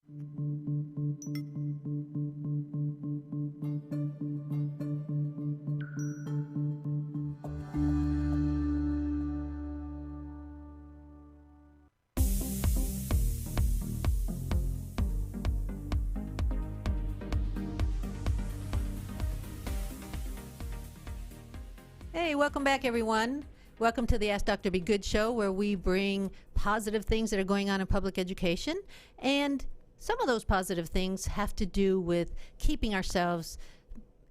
Hey, welcome back, everyone. Welcome to the Ask Dr. Be Good show, where we bring positive things that are going on in public education. And some of those positive things have to do with keeping ourselves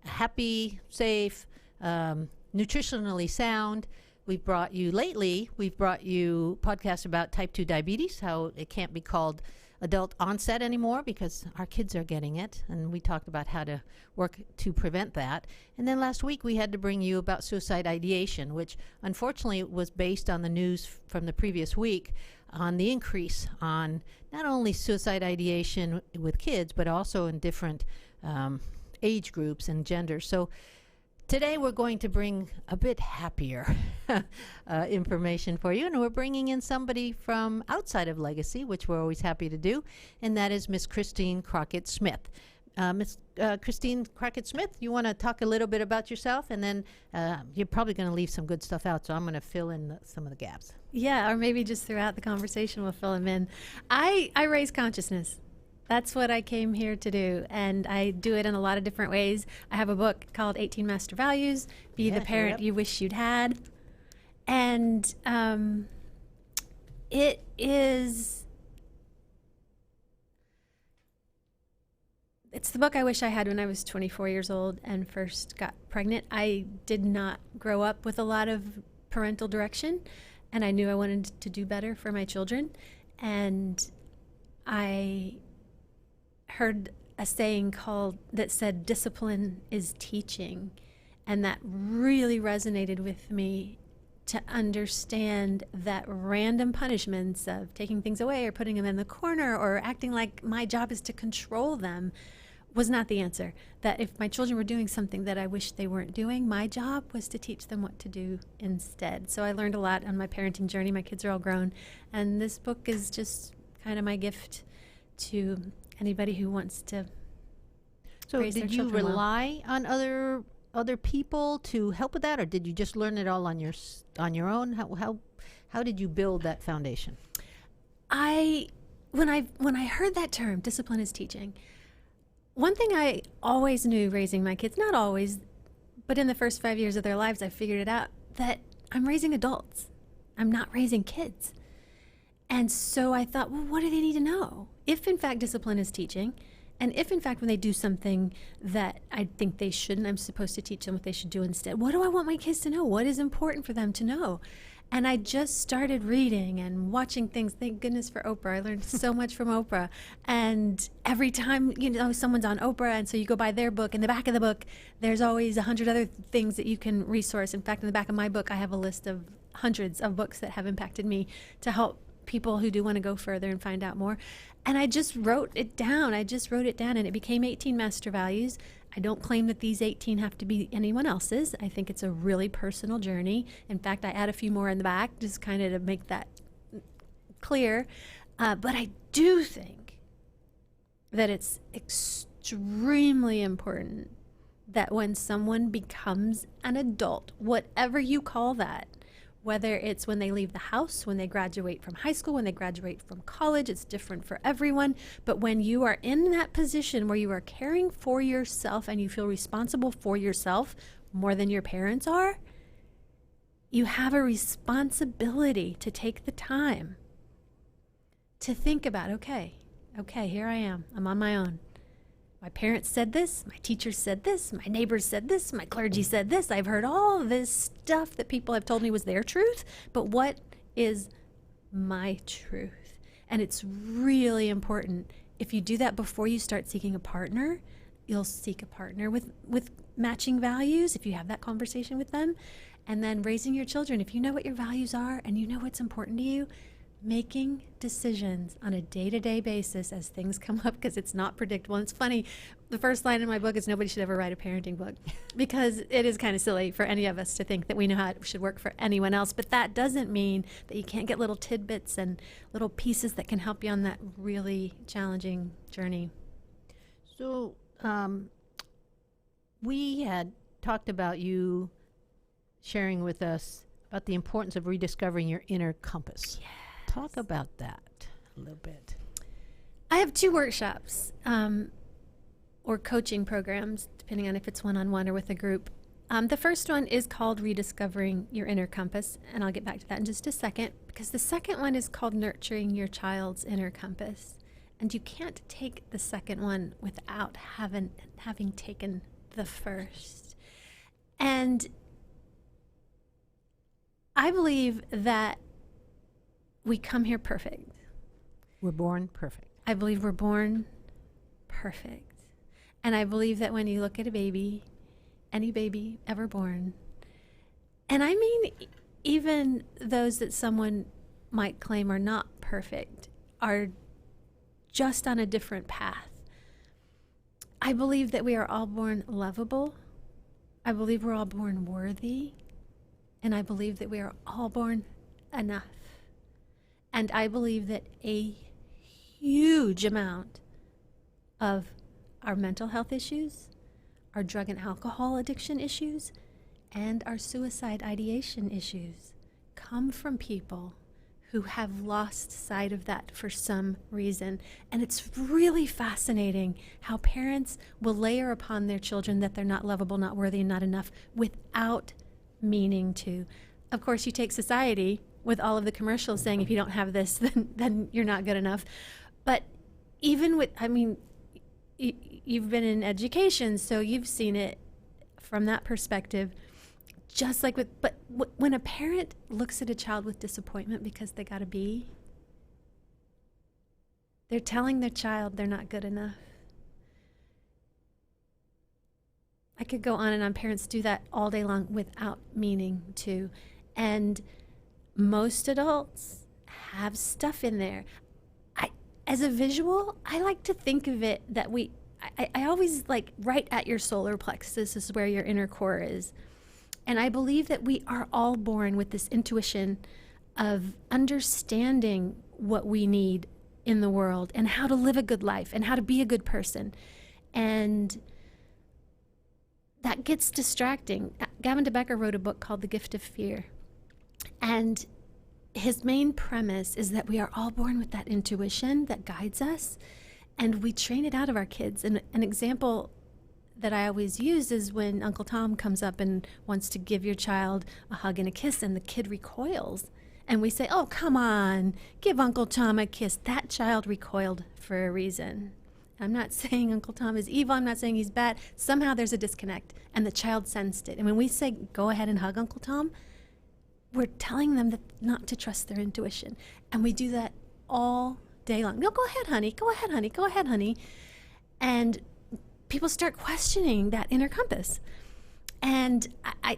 happy, safe, nutritionally sound. We've brought you podcasts about type 2 diabetes, how it can't be called adult onset anymore because our kids are getting it, and we talked about how to work to prevent that. And then last week we had to bring you about suicide ideation, which unfortunately was based on the news from the previous week on the increase on not only suicide ideation with kids but also in different age groups and genders. So today we're going to bring a bit happier information for you, and we're bringing in somebody from outside of Legacy, which we're always happy to do, and that is Miss Christine Crockett-Smith. Miss Christine Crockett-Smith, you want to talk a little bit about yourself, and then you're probably going to leave some good stuff out, so I'm going to fill in some of the gaps. Yeah, or maybe just throughout the conversation we'll fill them in. I raise consciousness. That's what I came here to do, and I do it in a lot of different ways. I have a book called 18 Master Values, Be the Parent You Wish You'd Had. And it's the book I wish I had when I was 24 years old and first got pregnant. I did not grow up with a lot of parental direction, and I knew I wanted to do better for my children. And I heard a saying that said discipline is teaching, and that really resonated with me, to understand that random punishments of taking things away or putting them in the corner or acting like my job is to control them was not the answer. That if my children were doing something that I wish they weren't doing, my job was to teach them what to do instead. So I learned a lot on my parenting journey. My kids are all grown, and this book is just kind of my gift to anybody who wants to raise their children. So did you rely on other people to help with that, or did you just learn it all on your own? How did you build that foundation? When I heard that term, discipline is teaching, one thing I always knew raising my kids, not always, but in the first 5 years of their lives, I figured it out, that I'm raising adults. I'm not raising kids. And so I thought, well, what do they need to know? If in fact discipline is teaching, and if in fact when they do something that I think they shouldn't, I'm supposed to teach them what they should do instead. What do I want my kids to know? What is important for them to know? And I just started reading and watching things. Thank goodness for Oprah. I learned so much from Oprah. And every time, someone's on Oprah, and so you go buy their book, in the back of the book, there's always 100 other things that you can resource. In fact, in the back of my book, I have a list of hundreds of books that have impacted me to help people who do want to go further and find out more. And I just wrote it down. And it became 18 Master Values. I don't claim that these 18 have to be anyone else's. I think it's a really personal journey. In fact, I add a few more in the back just kind of to make that clear. But I do think that it's extremely important that when someone becomes an adult, whatever you call that, whether it's when they leave the house, when they graduate from high school, when they graduate from college, it's different for everyone. But when you are in that position where you are caring for yourself and you feel responsible for yourself more than your parents are, you have a responsibility to take the time to think about, okay, here I am. I'm on my own. My parents said this, my teachers said this, my neighbors said this, my clergy said this. I've heard all this stuff that people have told me was their truth, but what is my truth? And it's really important. If you do that before you start seeking a partner, you'll seek a partner with matching values, if you have that conversation with them. And then raising your children, if you know what your values are and you know what's important to you, making decisions on a day-to-day basis as things come up, because it's not predictable. And it's funny, the first line in my book is nobody should ever write a parenting book, because it is kind of silly for any of us to think that we know how it should work for anyone else. But that doesn't mean that you can't get little tidbits and little pieces that can help you on that really challenging journey. So we had talked about you sharing with us about the importance of rediscovering your inner compass. Yes. Talk about that a little bit. I have 2 workshops or coaching programs, depending on if it's one-on-one or with a group. The first one is called Rediscovering Your Inner Compass, and I'll get back to that in just a second, because the second one is called Nurturing Your Child's Inner Compass. And you can't take the second one without having taken the first. And I believe that we come here perfect. We're born perfect. I believe we're born perfect. And I believe that when you look at a baby, any baby ever born, and I mean even those that someone might claim are not perfect, are just on a different path. I believe that we are all born lovable. I believe we're all born worthy. And I believe that we are all born enough. And I believe that a huge amount of our mental health issues, our drug and alcohol addiction issues, and our suicide ideation issues come from people who have lost sight of that for some reason. And it's really fascinating how parents will layer upon their children that they're not lovable, not worthy, and not enough without meaning to. Of course, you take society with all of the commercials saying if you don't have this, then you're not good enough. But even with, I mean, you've been in education, so you've seen it from that perspective. Just like with, but when a parent looks at a child with disappointment because they got a B, they're telling their child they're not good enough. I could go on and on. Parents do that all day long without meaning to. And most adults have stuff in there. As a visual, I like to think of it that I always like right at your solar plexus is where your inner core is. And I believe that we are all born with this intuition of understanding what we need in the world and how to live a good life and how to be a good person. And that gets distracting. Gavin de Becker wrote a book called The Gift of Fear. And his main premise is that we are all born with that intuition that guides us, and we train it out of our kids. And an example that I always use is when Uncle Tom comes up and wants to give your child a hug and a kiss, and the kid recoils. And we say, oh, come on, give Uncle Tom a kiss. That child recoiled for a reason. I'm not saying Uncle Tom is evil. I'm not saying he's bad. Somehow there's a disconnect, and the child sensed it. And when we say, go ahead and hug Uncle Tom, we're telling them that not to trust their intuition. And we do that all day long. No, go ahead, honey. Go ahead, honey. Go ahead, honey. And people start questioning that inner compass. And I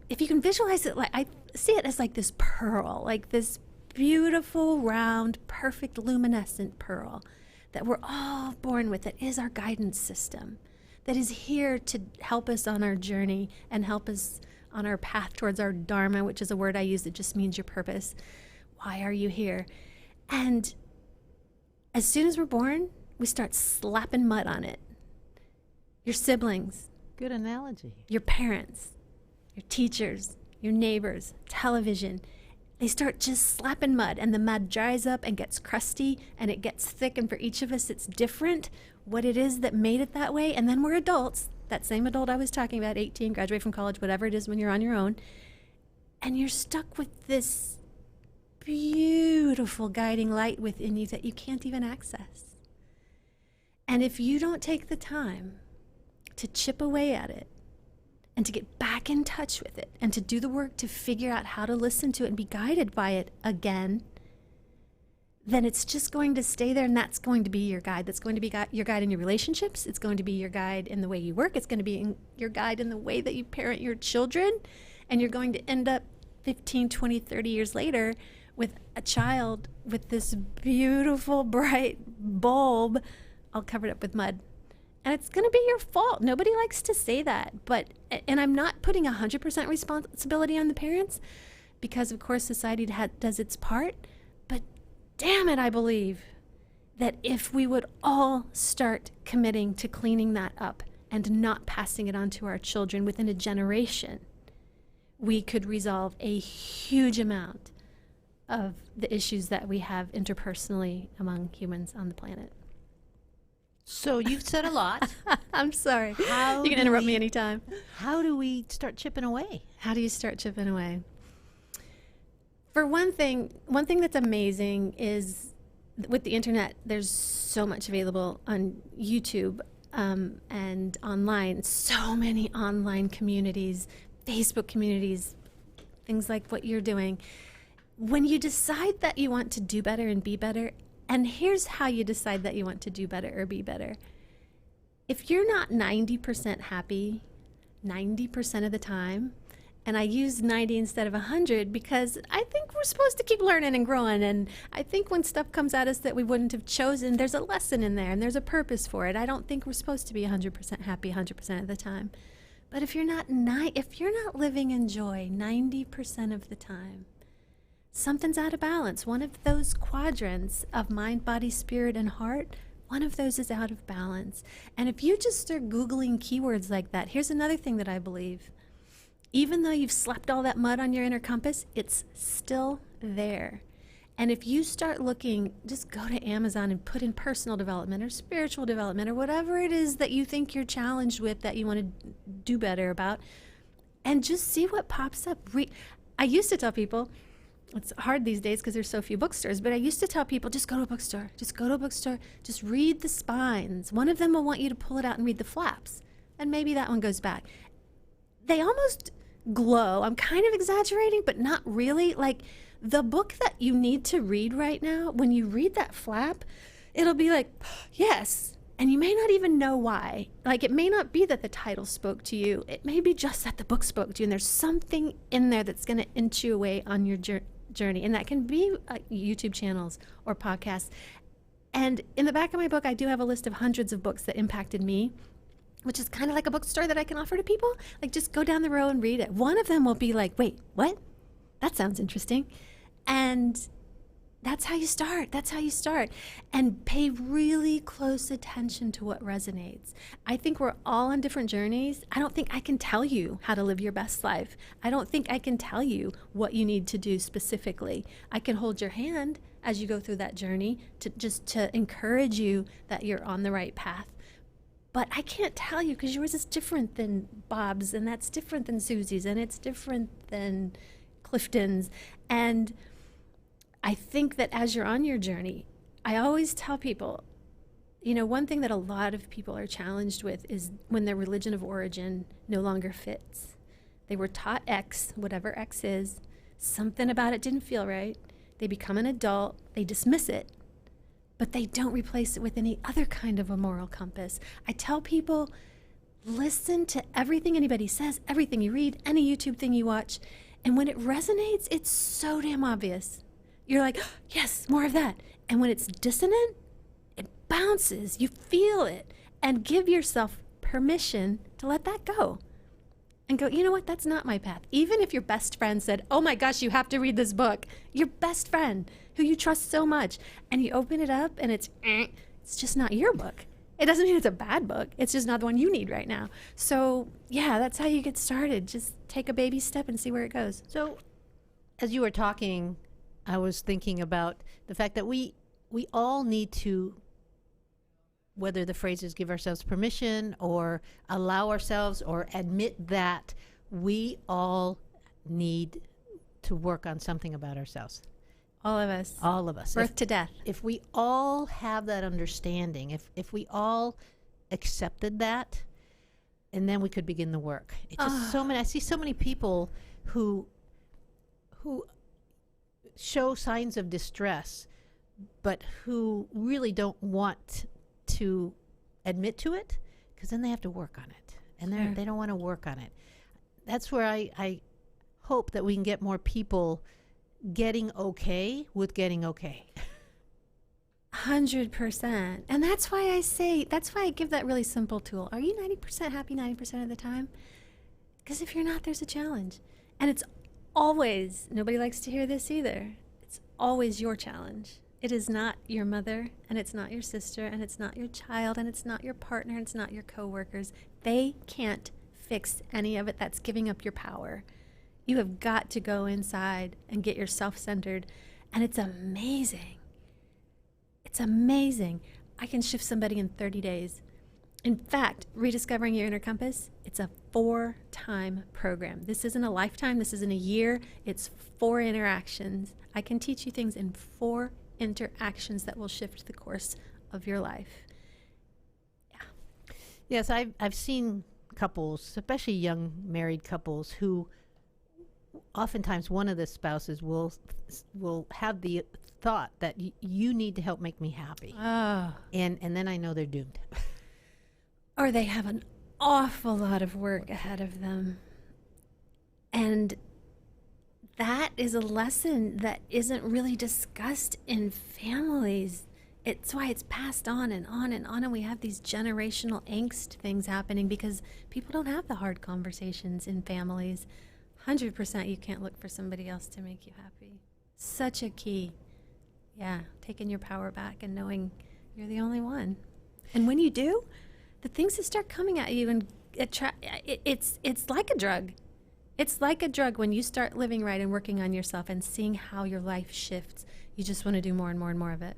if you can visualize it, like I see it as like this pearl, like this beautiful, round, perfect, luminescent pearl that we're all born with, that is our guidance system, that is here to help us on our journey and help us on our path towards our dharma, which is a word I use that just means your purpose. Why are you here? And as soon as we're born, we start slapping mud on it. Your siblings. Good analogy. Your parents, your teachers, your neighbors, television. They start just slapping mud, and the mud dries up and gets crusty and it gets thick, and for each of us it's different what it is that made it that way. And then we're adults, that same adult I was talking about, 18, graduate from college, whatever it is when you're on your own, and you're stuck with this beautiful guiding light within you that you can't even access. And if you don't take the time to chip away at it and to get back in touch with it and to do the work to figure out how to listen to it and be guided by it again, then it's just going to stay there, and that's going to be your guide. That's going to be your guide in your relationships. It's going to be your guide in the way you work. It's going to be your guide in the way that you parent your children. And you're going to end up 15, 20, 30 years later with a child with this beautiful, bright bulb all covered up with mud. And it's going to be your fault. Nobody likes to say that. And I'm not putting 100% responsibility on the parents because, of course, society does its part. But damn it, I believe that if we would all start committing to cleaning that up and not passing it on to our children within a generation, we could resolve a huge amount of the issues that we have interpersonally among humans on the planet. So you've said a lot. I'm sorry. You can interrupt me anytime. How do we start chipping away? How do you start chipping away? For one thing that's amazing is with the internet, there's so much available on YouTube and online. So many online communities, Facebook communities, things like what you're doing. When you decide that you want to do better and be better, and here's how you decide that you want to do better or be better. If you're not 90% happy 90% of the time, and I use 90 instead of 100 because I think we're supposed to keep learning and growing, and I think when stuff comes at us that we wouldn't have chosen, there's a lesson in there and there's a purpose for it. I don't think we're supposed to be 100% happy 100% of the time. But if you're not living in joy 90% of the time, something's out of balance. One of those quadrants of mind, body, spirit, and heart, one of those is out of balance. And if you just start Googling keywords like that, here's another thing that I believe. Even though you've slapped all that mud on your inner compass, it's still there. And if you start looking, just go to Amazon and put in personal development or spiritual development or whatever it is that you think you're challenged with that you want to do better about, and just see what pops up. I used to tell people, it's hard these days because there's so few bookstores, but I used to tell people, just go to a bookstore. Just go to a bookstore. Just read the spines. One of them will want you to pull it out and read the flaps. And maybe that one goes back. They almost glow. I'm kind of exaggerating, but not really. Like the book that you need to read right now, when you read that flap, it'll be like, yes. And you may not even know why. Like it may not be that the title spoke to you. It may be just that the book spoke to you. And there's something in there that's going to inch you away on your journey. And that can be YouTube channels or podcasts. And in the back of my book, I do have a list of hundreds of books that impacted me, which is kind of like a bookstore that I can offer to people. Like just go down the row and read it. One of them will be like, wait, what? That sounds interesting. And that's how you start. That's how you start. And pay really close attention to what resonates. I think we're all on different journeys. I don't think I can tell you how to live your best life. I don't think I can tell you what you need to do specifically. I can hold your hand as you go through that journey to encourage you that you're on the right path. But I can't tell you because yours is different than Bob's, and that's different than Susie's, and it's different than Clifton's. And I think that as you're on your journey, I always tell people, one thing that a lot of people are challenged with is when their religion of origin no longer fits. They were taught X, whatever X is, something about it didn't feel right. They become an adult, they dismiss it, but they don't replace it with any other kind of a moral compass. I tell people, listen to everything anybody says, everything you read, any YouTube thing you watch, and when it resonates, it's so damn obvious. You're like, oh, yes, more of that. And when it's dissonant, it bounces. You feel it. And give yourself permission to let that go. And go, you know what? That's not my path. Even if your best friend said, oh my gosh, you have to read this book. Your best friend, who you trust so much. And you open it up and it's just not your book. It doesn't mean it's a bad book. It's just not the one you need right now. So yeah, that's how you get started. Just take a baby step and see where it goes. So as you were talking, I was thinking about the fact that we all need to, whether the phrase is give ourselves permission or allow ourselves or admit that we all need to work on something about ourselves. All of us. All of us. Birth to death. If we all have that understanding, if we all accepted that, and then we could begin the work. It's just I see so many people who show signs of distress, but who really don't want to admit to it, because then they have to work on it, and they don't want to work on it. That's where I hope that we can get more people getting okay with getting okay. 100%. And that's why I give that really simple tool. Are you 90% happy 90% of the time? Because if you're not, there's a challenge. And it's always, nobody likes to hear this either, it's always your challenge. It is not your mother, and it's not your sister, and it's not your child, and it's not your partner, and it's not your coworkers. They can't fix any of it. That's giving up your power. You have got to go inside and get yourself centered. And it's amazing. It's amazing. I can shift somebody in 30 days. In fact, Rediscovering Your Inner Compass, it's a 4-time program. This isn't a lifetime. This isn't a year. It's 4 interactions. I can teach you things in 4 interactions that will shift the course of your life. Yeah. Yes, I've seen couples, especially young married couples, who oftentimes one of the spouses will have the thought that you need to help make me happy. Oh. And then I know they're doomed. Or they have an awful lot of work ahead of them. And that is a lesson that isn't really discussed in families. It's why it's passed on and on and on, and we have these generational angst things happening because people don't have the hard conversations in families. 100% you can't look for somebody else to make you happy. Such a key. Yeah, taking your power back and knowing you're the only one. And when you do, the things that start coming at you, and it's like a drug. It's like a drug when you start living right and working on yourself and seeing how your life shifts. You just want to do more and more and more of it.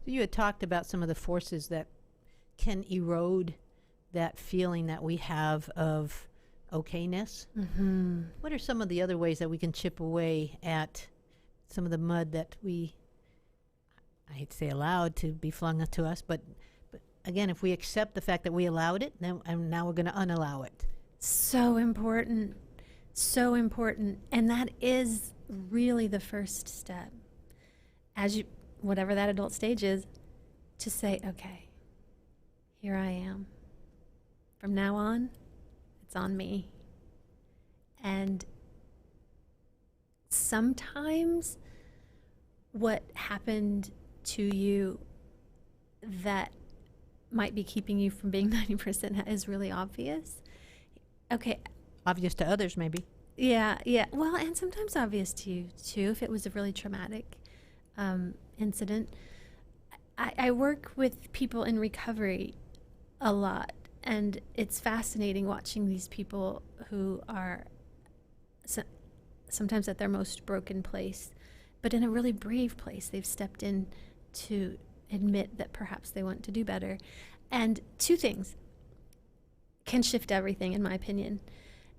You had talked about some of the forces that can erode that feeling that we have of okayness. Mm-hmm. What are some of the other ways that we can chip away at some of the mud that we, I hate to say allowed to be flung to us, but again, if we accept the fact that we allowed it, then now we're going to unallow it. So important. So important. And that is really the first step. As you, whatever that adult stage is, to say, okay, here I am. From now on, it's on me. And sometimes what happened to you that might be keeping you from being 90% is really obvious. Okay. Obvious to others, maybe. Yeah. Well, and sometimes obvious to you, too, if it was a really traumatic incident. I work with people in recovery a lot, and it's fascinating watching these people who are sometimes at their most broken place, but in a really brave place. They've stepped in to admit that perhaps they want to do better. And 2 things can shift everything, in my opinion.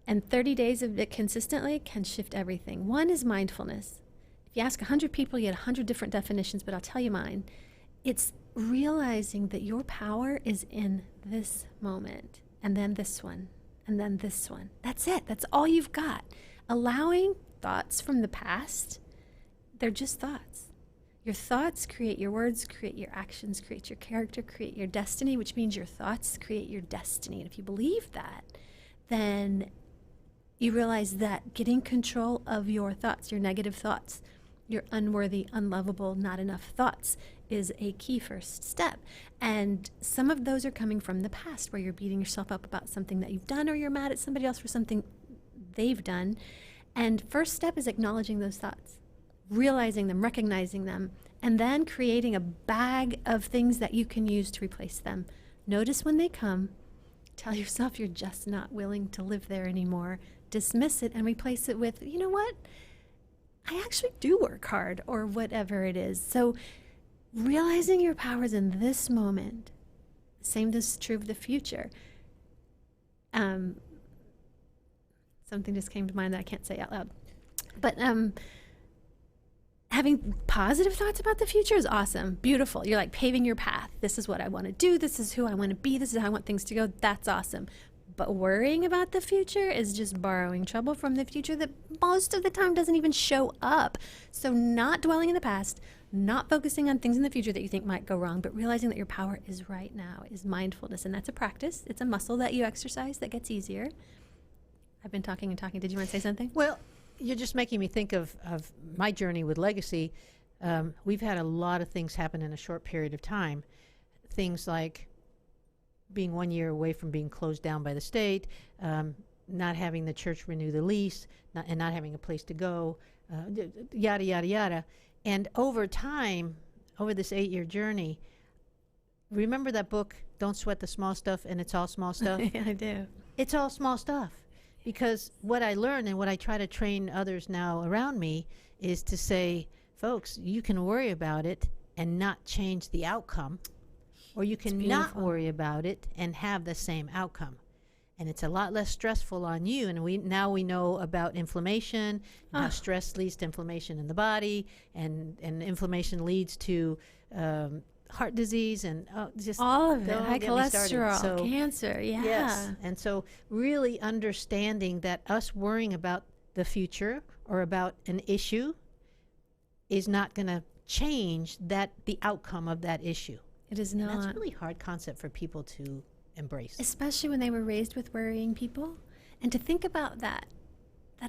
And 30 days of it consistently can shift everything. One is mindfulness. If you ask 100 people, you get 100 different definitions, but I'll tell you mine. It's realizing that your power is in this moment, and then this one, and then this one. That's it. That's all you've got. Allowing thoughts from the past, they're just thoughts. Your thoughts create your words, create your actions, create your character, create your destiny, which means your thoughts create your destiny. And if you believe that, then you realize that getting control of your thoughts, your negative thoughts, your unworthy, unlovable, not enough thoughts is a key first step. And some of those are coming from the past, where you're beating yourself up about something that you've done, or you're mad at somebody else for something they've done. And first step is acknowledging those thoughts, realizing them, recognizing them, and then creating a bag of things that you can use to replace them. Notice when they come. Tell yourself you're just not willing to live there anymore. Dismiss it and replace it with, you know what? I actually do work hard, or whatever it is. So realizing your powers in this moment. Same is true of the future. Something just came to mind that I can't say out loud. But having positive thoughts about the future is awesome. Beautiful. You're like paving your path. This is what I want to do. This is who I want to be. This is how I want things to go. That's awesome. But worrying about the future is just borrowing trouble from the future that most of the time doesn't even show up. So not dwelling in the past, not focusing on things in the future that you think might go wrong, but realizing that your power is right now, is mindfulness. And that's a practice. It's a muscle that you exercise that gets easier. I've been talking and talking. Did you want to say something? Well, you're just making me think of my journey with Legacy. We've had a lot of things happen in a short period of time. Things like being 1 year away from being closed down by the state, not having the church renew the lease, and not having a place to go, yada, yada, yada. And over time, over this 8-year journey, remember that book, Don't Sweat the Small Stuff, and it's all small stuff? Yeah, I do. It's all small stuff. Because what I learned and what I try to train others now around me is to say, folks, you can worry about it and not change the outcome, or you can not worry about it and have the same outcome. And it's a lot less stressful on you. And we know about inflammation, and how stress leads to inflammation in the body, and inflammation leads to heart disease, and just all of it, high cholesterol, cancer, Yes. And so really understanding that us worrying about the future or about an issue is not going to change the outcome of that issue. It is not. And that's a really hard concept for people to embrace. Especially when they were raised with worrying people. And to think about that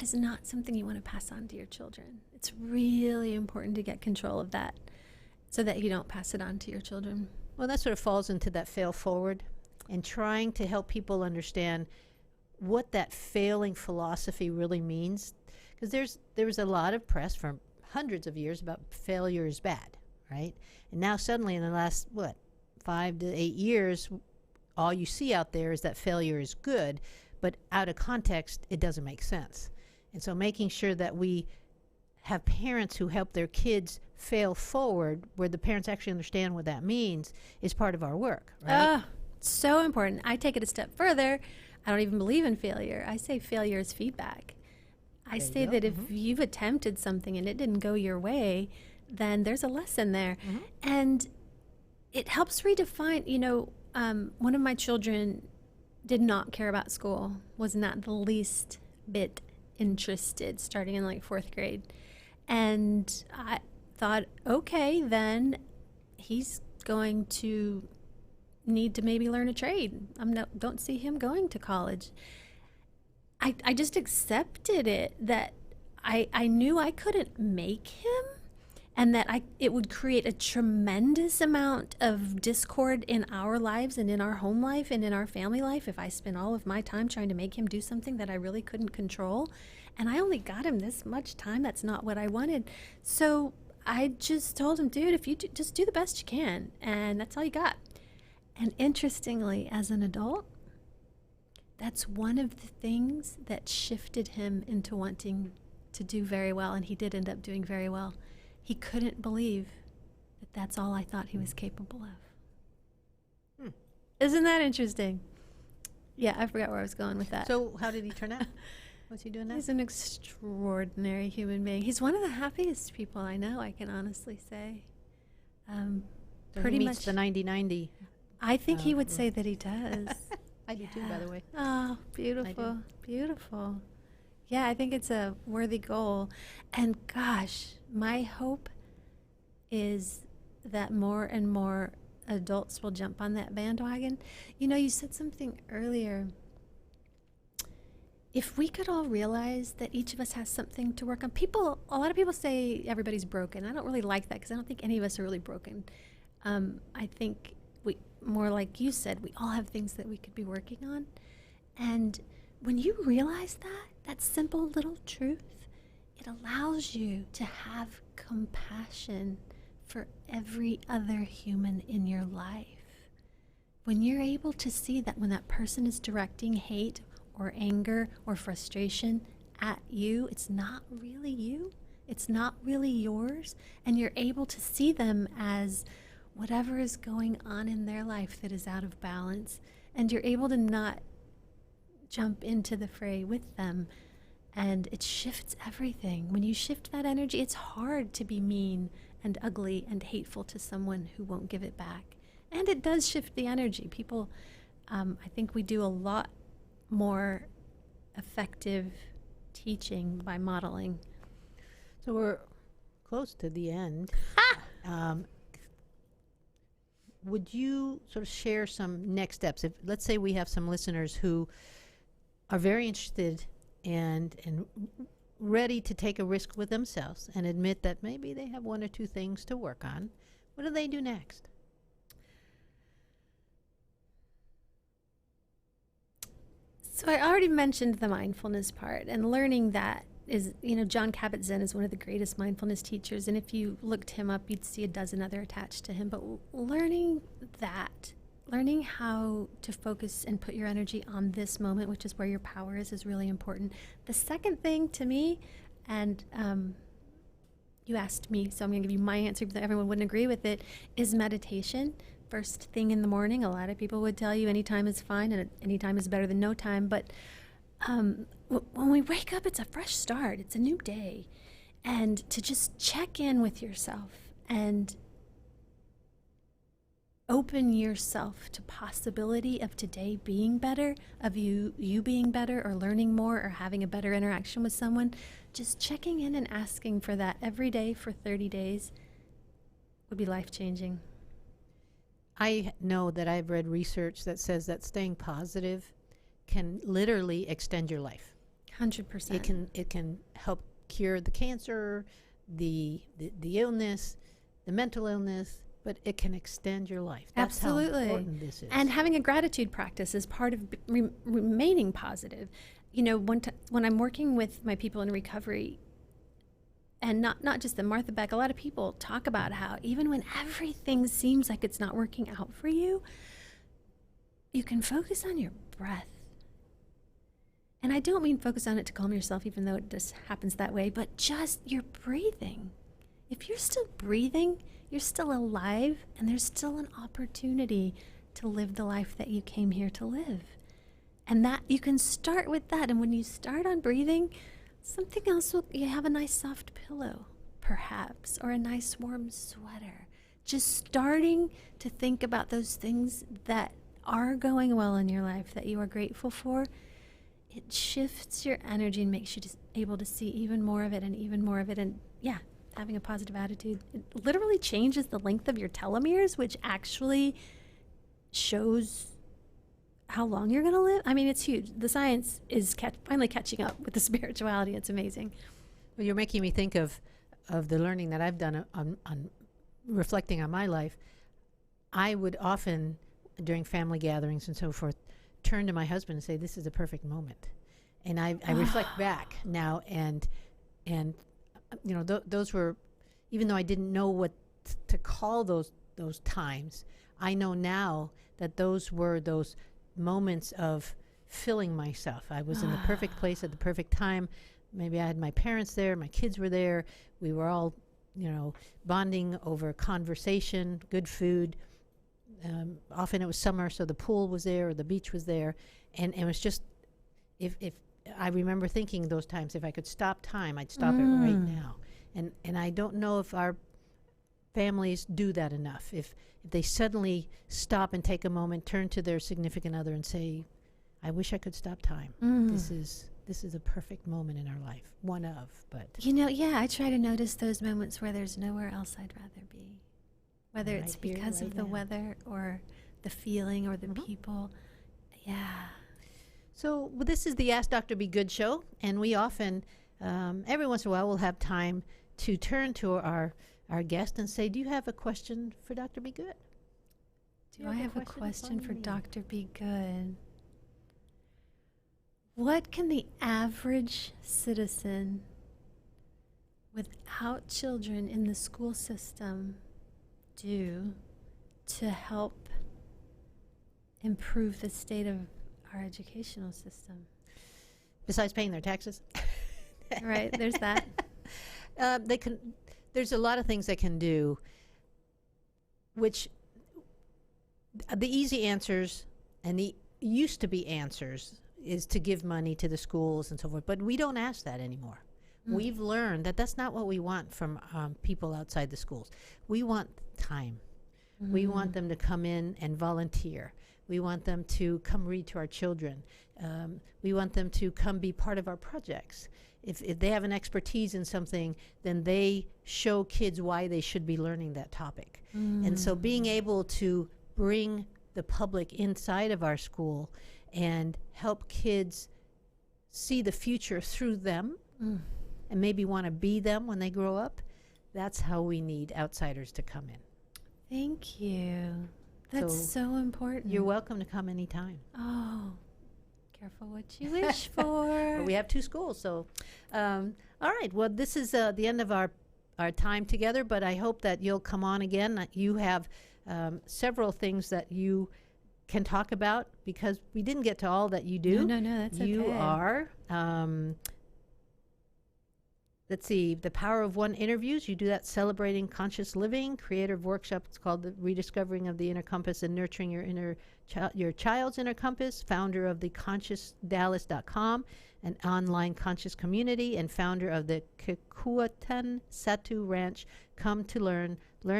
is not something you want to pass on to your children. It's really important to get control of that so that you don't pass it on to your children. Well, that sort of falls into that fail forward, and trying to help people understand what that failing philosophy really means. Because there was a lot of press for hundreds of years about failure is bad, right? And now suddenly in the last, 5 to 8 years, all you see out there is that failure is good, but out of context, it doesn't make sense. And so making sure that we have parents who help their kids fail forward, where the parents actually understand what that means, is part of our work, right? So important. I take it a step further. I don't even believe in failure. I say failure is feedback. I say that if you've attempted something and it didn't go your way, then there's a lesson there. And it helps redefine, one of my children did not care about school, was not the least bit interested, starting in like 4th grade. And I thought, okay, then he's going to need to maybe learn a trade. Don't see him going to college. I just accepted it, that I knew I couldn't make him, and that it would create a tremendous amount of discord in our lives and in our home life and in our family life if I spent all of my time trying to make him do something that I really couldn't control. And I only got him this much time. That's not what I wanted. So I just told him, dude, if you just do the best you can, and that's all you got. And interestingly, as an adult, that's one of the things that shifted him into wanting to do very well, and he did end up doing very well. He couldn't believe that that's all I thought he was capable of. Isn't that interesting? Yeah, I forgot where I was going with that. So how did he turn out? What's he doing now? He's an extraordinary human being. He's one of the happiest people I know, I can honestly say. So pretty he much meets the 90-90. I think he would say that he does. I do too, by the way. Oh, beautiful, beautiful. Yeah, I think it's a worthy goal. And gosh, my hope is that more and more adults will jump on that bandwagon. You said something earlier. If we could all realize that each of us has something to work on. A lot of people say everybody's broken. I don't really like that, because I don't think any of us are really broken. I think more like you said, we all have things that we could be working on. And when you realize that simple little truth, it allows you to have compassion for every other human in your life. When you're able to see that when that person is directing hate or anger or frustration at you, it's not really you, it's not really yours, and you're able to see them as whatever is going on in their life that is out of balance, and you're able to not jump into the fray with them, and it shifts everything. When you shift that energy, it's hard to be mean and ugly and hateful to someone who won't give it back. And it does shift the energy. People, I think we do a lot more effective teaching by modeling. So we're close to the end. Would you sort of share some next steps? If, let's say, we have some listeners who are very interested and ready to take a risk with themselves and admit that maybe they have one or two things to work on, what do they do next? So I already mentioned the mindfulness part, and learning that is, John Kabat-Zinn is one of the greatest mindfulness teachers, and if you looked him up, you'd see a dozen other attached to him. But learning how to focus and put your energy on this moment, which is where your power is really important. The second thing to me, and you asked me, so I'm going to give you my answer, but everyone wouldn't agree with it, is meditation. First thing in the morning. A lot of people would tell you any time is fine and any time is better than no time. But when we wake up, it's a fresh start. It's a new day. And to just check in with yourself and open yourself to possibility of today being better, of you being better or learning more or having a better interaction with someone. Just checking in and asking for that every day for 30 days would be life-changing. I know that I've read research that says that staying positive can literally extend your life. 100%. It can help cure the cancer, the illness, the mental illness, but it can extend your life. That's Absolutely. how important this is. And having a gratitude practice is part of remaining positive. When I'm working with my people in recovery, and not just the Martha Beck, a lot of people talk about how even when everything seems like it's not working out for you, you can focus on your breath. And I don't mean focus on it to calm yourself, even though it just happens that way, but just your breathing. If you're still breathing, you're still alive, and there's still an opportunity to live the life that you came here to live. And that you can start with that. And when you start on breathing, something else you have a nice soft pillow, perhaps, or a nice warm sweater. Just starting to think about those things that are going well in your life that you are grateful for, it shifts your energy and makes you just able to see even more of it and even more of it. And yeah, having a positive attitude, it literally changes the length of your telomeres, which actually shows how long you're going to live. I mean, it's huge. The science is finally catching up with the spirituality. It's amazing. Well, you're making me think of the learning that I've done on reflecting on my life. I would often, during family gatherings and so forth, turn to my husband and say, this is a perfect moment. And I reflect back now, and those were, even though I didn't know what to call those times, I know now that those were those moments of filling myself. I was in the perfect place at the perfect time. Maybe I had my parents there, my kids were there. We were all, bonding over conversation, good food. Often it was summer, so the pool was there or the beach was there. And it was just, if I remember thinking those times, if I could stop time, I'd stop it right now. And I don't know if our families do that enough. If they suddenly stop and take a moment, turn to their significant other and say, I wish I could stop time. This is a perfect moment in our life. One of, but. I try to notice those moments where there's nowhere else I'd rather be. Whether Right it's here, because right of the now. weather or the feeling or the people. Yeah. So this is the Ask Dr. Be Good show, and we often, every once in a while, we'll have time to turn to our guest and say, do you have a question for Dr. Be Good? Do I have a question for Dr. Be Good? What can the average citizen without children in the school system do to help improve the state of our educational system? Besides paying their taxes? Right, there's that. There's a lot of things they can do, which the easy answers and the used to be answers is to give money to the schools and so forth, but we don't ask that anymore. We've learned that that's not what we want from people outside the schools. We want time. We want them to come in and volunteer. We want them to come read to our children. We want them to come be part of our projects. If they have an expertise in something, then they show kids why they should be learning that topic. And so being able to bring the public inside of our school and help kids see the future through them and maybe want to be them when they grow up, that's how we need outsiders to come in. Thank you. That's so important. You're welcome to come anytime. Oh, careful what you wish for. But we have 2 schools, so all right. Well, this is the end of our time together, but I hope that you'll come on again. You have several things that you can talk about, because we didn't get to all that you do. No, that's okay. You are, let's see, the Power of One interviews. You do that celebrating conscious living. Creative workshop. It's called the Rediscovering of the Inner Compass and Nurturing Your Child's Inner Compass. Founder of the ConsciousDallas.com, an online conscious community, and founder of the Kekuatan Satu Ranch. Come to learn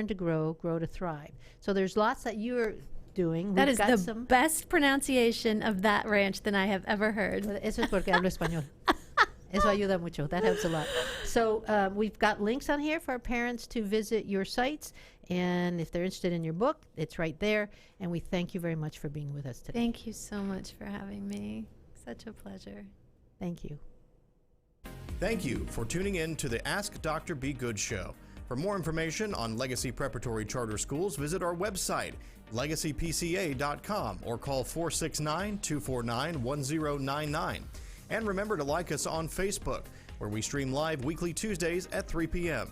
to grow to thrive. So there's lots that you're doing. That is the best pronunciation of that ranch than I have ever heard. Eso es porque hablo español. Eso ayuda mucho. That helps a lot. So we've got links on here for our parents to visit your sites. And if they're interested in your book, it's right there. And we thank you very much for being with us today. Thank you so much for having me. Such a pleasure. Thank you. Thank you for tuning in to the Ask Dr. Be Good show. For more information on Legacy Preparatory Charter Schools, visit our website, legacypca.com, or call 469-249-1099. And remember to like us on Facebook, where we stream live weekly Tuesdays at 3 p.m.